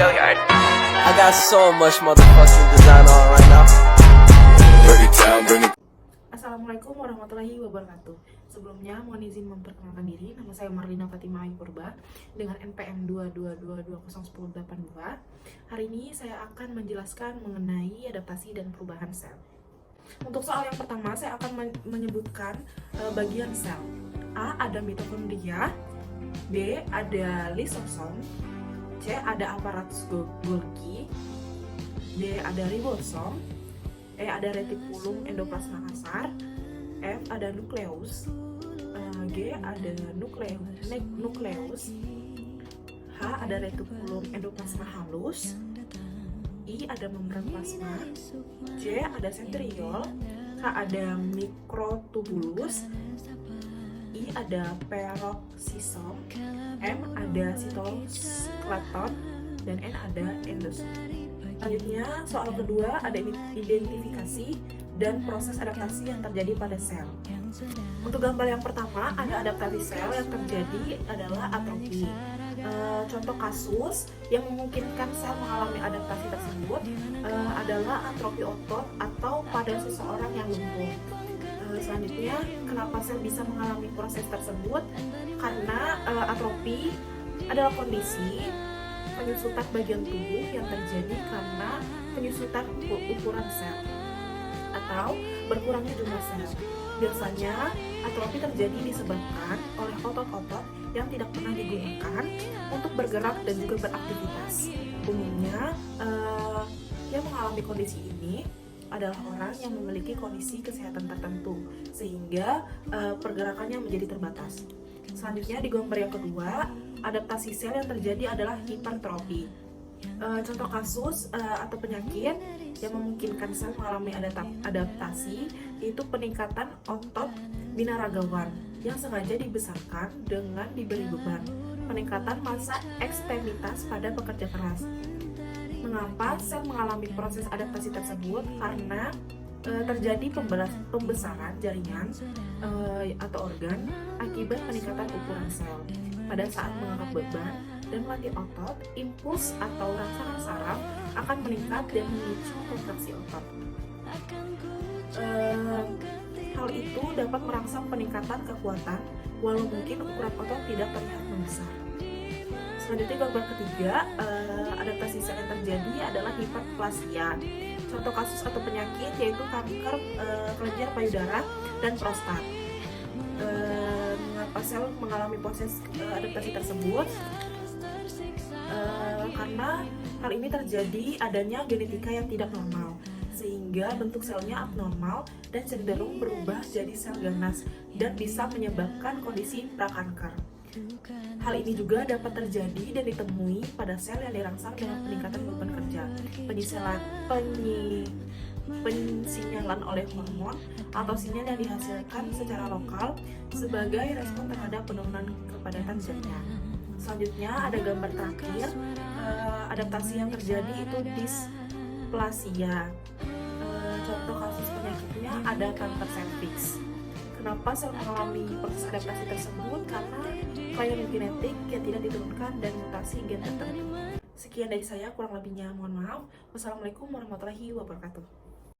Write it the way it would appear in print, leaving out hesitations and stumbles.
I got so much motherfucking design on right now. Assalamualaikum warahmatullahi wabarakatuh. Sebelumnya mohon izin memperkenalkan diri. Nama saya Marlina Fatimah Ayu Purba dengan NPM 222201082. Hari ini saya akan menjelaskan mengenai adaptasi dan perubahan sel. Untuk soal yang pertama, saya akan menyebutkan bagian sel. A. Ada mitokondria. B. Ada lisosom. C. Ada aparatus Golgi. D. Ada ribosom. E. Ada retikulum endoplasma kasar. F. Ada nukleus. G. Ada nukleus. H. Ada retikulum endoplasma halus. I. Ada membran plasma. J. Ada sentriol. K. Ada mikrotubulus. I. Ada peroksisom. M. Ada sitoskeleton. Dan N. Ada endosom. Selanjutnya, soal kedua ada identifikasi dan proses adaptasi yang terjadi pada sel. Untuk gambar yang pertama, ada adaptasi sel yang terjadi adalah atrofi. Contoh kasus yang memungkinkan sel mengalami adaptasi tersebut adalah atrofi otot atau pada seseorang yang lumpuh. Selanjutnya, kenapa sel bisa mengalami proses tersebut? Karena atrofi adalah kondisi penyusutan bagian tubuh yang terjadi karena penyusutan ukuran sel atau berkurangnya jumlah sel. Biasanya atrofi terjadi disebabkan oleh otot-otot yang tidak pernah digunakan untuk bergerak dan juga beraktivitas. Umumnya yang mengalami kondisi ini adalah orang yang memiliki kondisi kesehatan tertentu sehingga pergerakannya menjadi terbatas. Selanjutnya di gambar yang kedua, adaptasi sel yang terjadi adalah hipertrofi. Contoh kasus atau penyakit yang memungkinkan sel mengalami adaptasi yaitu peningkatan otot binaragawan yang sengaja dibesarkan dengan diberi beban, peningkatan massa ekstremitas pada pekerja keras. Mengapa sel mengalami proses adaptasi tersebut? Karena terjadi pembesaran jaringan atau organ akibat peningkatan ukuran sel. Pada saat mengangkat beban dan melatih otot, impuls atau rangsangan saraf akan meningkat dan memicu kontraksi otot. Hal itu dapat merangsang peningkatan kekuatan walau mungkin ukuran otot tidak terlihat membesar. Selanjutnya gambar ketiga, adaptasi sel yang terjadi adalah hiperplasia. Contoh kasus atau penyakit yaitu kanker kelenjar payudara dan prostat. Mengapa sel mengalami proses adaptasi tersebut? Karena hal ini terjadi adanya genetika yang tidak normal, sehingga bentuk selnya abnormal dan cenderung berubah jadi sel ganas dan bisa menyebabkan kondisi prakanker. Hal ini juga dapat terjadi dan ditemui pada sel yang dirangsang dengan peningkatan beban kerja, pensinyalan oleh hormon atau sinyal yang dihasilkan secara lokal sebagai respon terhadap penurunan kepadatan zatnya. Selanjutnya ada gambar terakhir, adaptasi yang terjadi itu displasia. Contoh kasus penyakitnya ada kanker serviks. Kenapa sel mengalami proses adaptasi tersebut? Karena kelainan genetik yang tidak diturunkan dan mutasi gen tertentu. Sekian dari saya, kurang lebihnya mohon maaf. Wassalamualaikum warahmatullahi wabarakatuh.